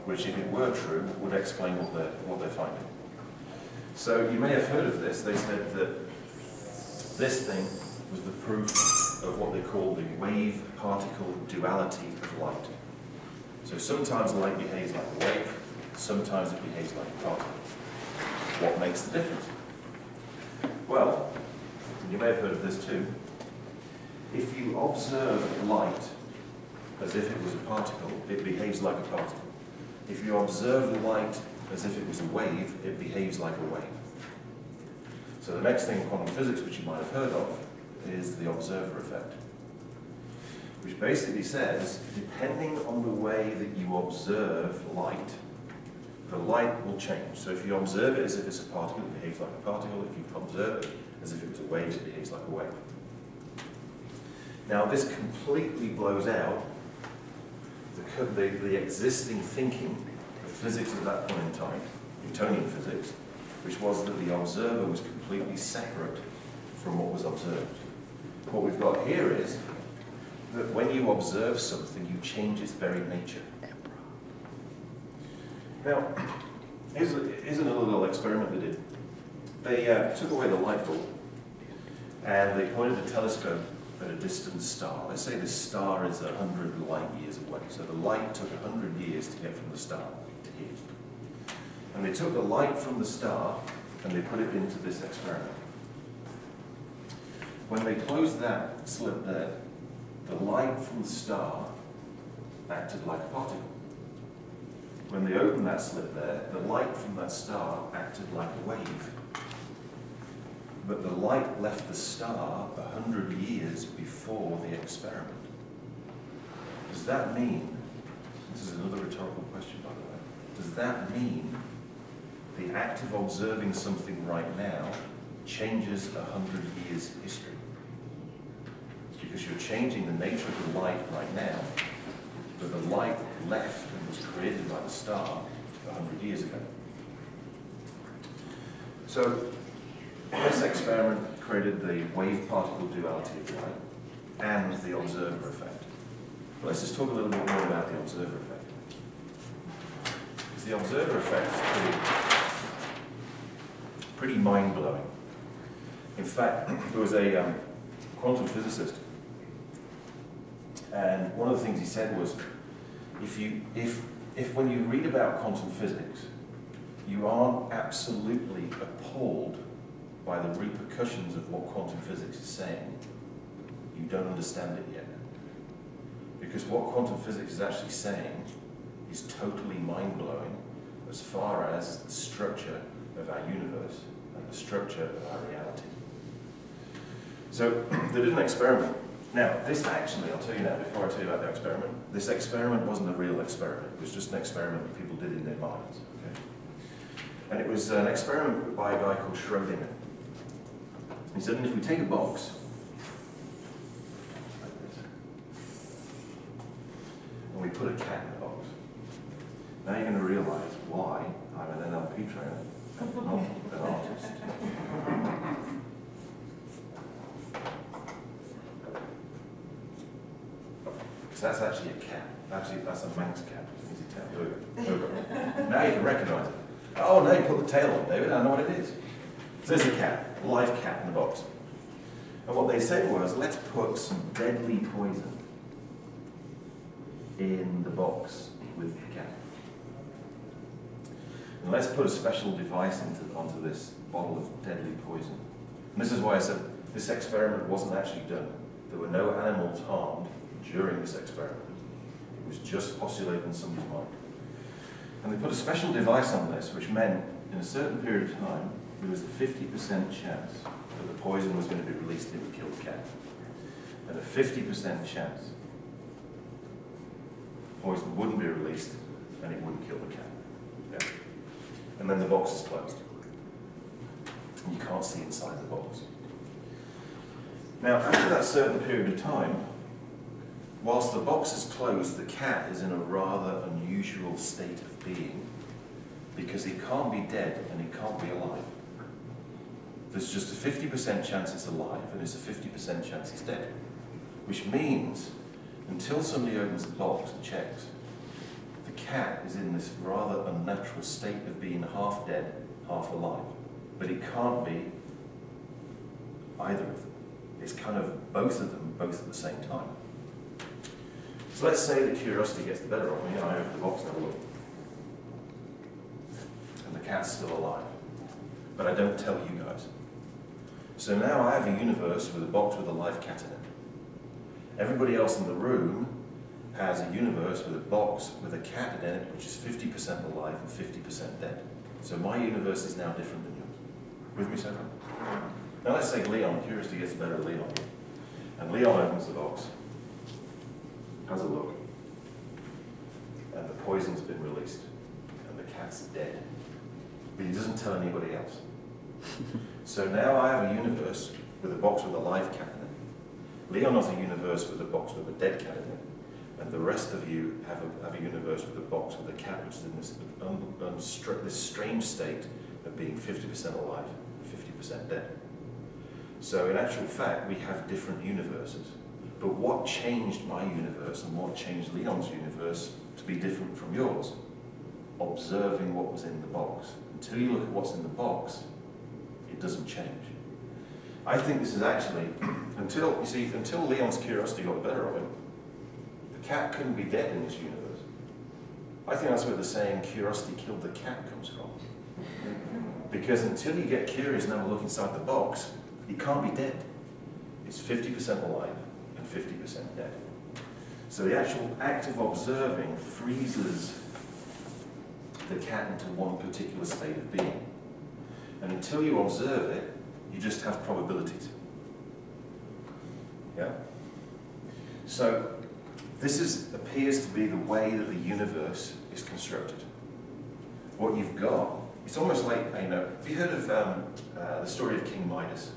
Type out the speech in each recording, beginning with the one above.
which, if it were true, would explain what they're finding. So you may have heard of this. They said that this thing was the proof of what they call the wave-particle duality of light. So sometimes light behaves like a wave, sometimes it behaves like a particle. What makes the difference? Well, you may have heard of this too. If you observe light as if it was a particle, it behaves like a particle. If you observe the light as if it was a wave, it behaves like a wave. So the next thing in quantum physics, which you might have heard of, is the observer effect, which basically says, depending on the way that you observe light, the light will change. So if you observe it as if it's a particle, it behaves like a particle. If you observe it as if it was a wave, it behaves like a wave. Now this completely blows out the existing thinking of physics at that point in time, Newtonian physics, which was that the observer was completely separate from what was observed. What we've got here is that when you observe something, you change its very nature. Now, here's another little experiment they did. They took away the light bulb and they pointed a telescope at a distant star. Let's say this star is 100 light years away. So the light took 100 years to get from the star to here. And they took the light from the star and they put it into this experiment. When they closed that slit there, the light from the star acted like a particle. When they opened that slit there, the light from that star acted like a wave. But the light left the star 100 years before the experiment. Does that mean, this is another rhetorical question by the way, does that mean the act of observing something right now changes 100 years history? It's because you're changing the nature of the light right now, but the light left and was created by the star 100 years ago. So this experiment created the wave-particle duality of light and the observer effect. But let's just talk a little bit more about the observer effect. Because the observer effect is pretty mind-blowing. In fact, there was a quantum physicist, and one of the things he said was, if when you read about quantum physics, you aren't absolutely appalled by the repercussions of what quantum physics is saying, you don't understand it yet. Because what quantum physics is actually saying is totally mind-blowing as far as the structure of our universe and the structure of our reality. So they did an experiment. Now, this actually, I'll tell you now, before I tell you about the experiment, this experiment wasn't a real experiment. It was just an experiment that people did in their minds. Okay? And it was an experiment by a guy called Schrödinger. He said, if we take a box, like this, and we put a cat in the box, now you're going to realize why I'm an NLP trainer, not an artist. Because that's actually a cat. Actually, that's a Manx cat. Easy to tell. Now you can recognize it. Oh, now you put the tail on, David. I know what it is. So there's a cat, a live cat in the box. And what they said was, let's put some deadly poison in the box with the cat. And let's put a special device onto this bottle of deadly poison. And this is why I said this experiment wasn't actually done. There were no animals harmed during this experiment. It was just postulated in somebody's mind. And they put a special device on this, which meant in a certain period of time, there was a 50% chance that the poison was going to be released and it would kill the cat. And a 50% chance the poison wouldn't be released and it wouldn't kill the cat. Okay? And then the box is closed. And you can't see inside the box. Now, after that certain period of time, whilst the box is closed, the cat is in a rather unusual state of being because it can't be dead and it can't be alive. There's just a 50% chance it's alive and there's a 50% chance it's dead. Which means, until somebody opens the box and checks, the cat is in this rather unnatural state of being half dead, half alive. But it can't be either of them. It's kind of both of them, both at the same time. So let's say that curiosity gets the better of me, and I open the box and have a look. And the cat's still alive. But I don't tell you guys. So now I have a universe with a box with a live cat in it. Everybody else in the room has a universe with a box with a cat in it, which is 50% alive and 50% dead. So my universe is now different than yours. With me so far? Now let's say Leon, curiosity gets the better of Leon. And Leon opens the box, has a look, and the poison's been released, and the cat's dead. But he doesn't tell anybody else. So now I have a universe with a box with a live cat in it. Leon has a universe with a box with a dead cat in it. And the rest of you have a universe with a box with a cat which is in this strange state of being 50% alive and 50% dead. So in actual fact, we have different universes. But what changed my universe and what changed Leon's universe to be different from yours? Observing what was in the box. Until you look at what's in the box, it doesn't change. I think this is actually, until Leon's curiosity got the better of him, the cat couldn't be dead in this universe. I think that's where the saying, curiosity killed the cat, comes from. Because until you get curious and have a look inside the box, it can't be dead. It's 50% alive and 50% dead. So the actual act of observing freezes the cat into one particular state of being. And until you observe it, you just have probabilities. Yeah? So this appears to be the way that the universe is constructed. What you've got, it's almost like, have you heard of the story of King Midas?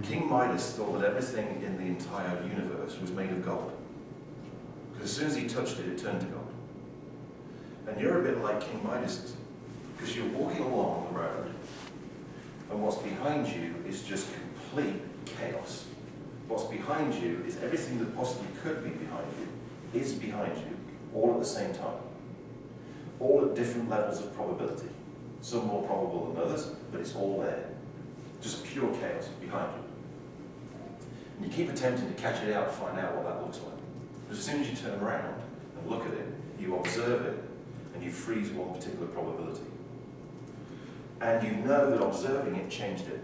King Midas thought that everything in the entire universe was made of gold. Because as soon as he touched it, it turned to gold. And you're a bit like King Midas is, because you're walking along the road, and what's behind you is just complete chaos. What's behind you is everything that possibly could be behind you, is behind you, all at the same time. All at different levels of probability. Some more probable than others, but it's all there. Just pure chaos behind you. And you keep attempting to catch it out and find out what that looks like. But as soon as you turn around and look at it, you observe it, and you freeze one particular probability. And you know that observing it changed it.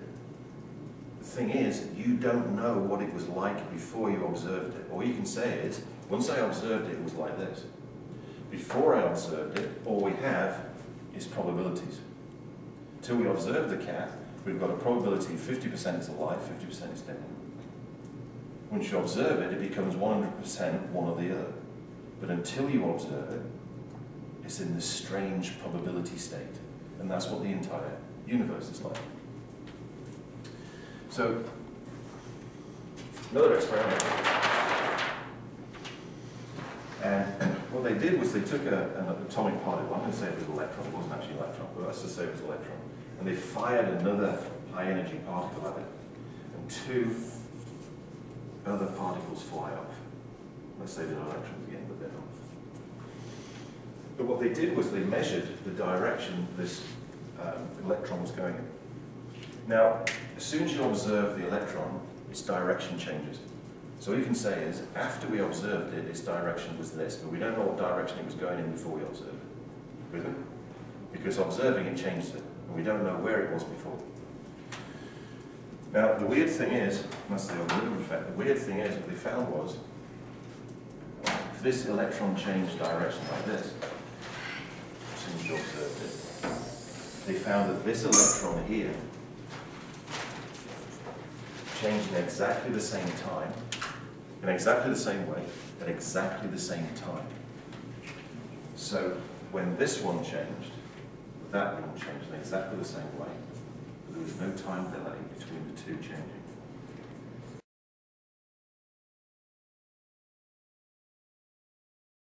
The thing is, you don't know what it was like before you observed it. All you can say is, once I observed it, it was like this. Before I observed it, all we have is probabilities. Until we observe the cat, we've got a probability 50% is alive, 50% is dead. Once you observe it, it becomes 100% one or the other. But until you observe it, it's in this strange probability state. And that's what the entire universe is like. So, another experiment. And what they did was they took an atomic particle. I'm going to say it was an electron. It wasn't actually an electron, but let's just say it was an electron. And they fired another high-energy particle at it. And two other particles fly off. Let's say they're electrons again, but they're not. But what they did was they measured the direction this electron was going in. Now, as soon as you observe the electron, its direction changes. So what you can say is, after we observed it, its direction was this, but we don't know what direction it was going in before we observed it. With it? Because observing it changed it, and we don't know where it was before. Now, the weird thing is, that's the observer effect, the weird thing is, what they found was, if this electron changed direction like this, as soon as you observed it, they found that this electron here changed in exactly the same time, in exactly the same way, at exactly the same time. So when this one changed, that one changed in exactly the same way. There was no time delay between the two changes.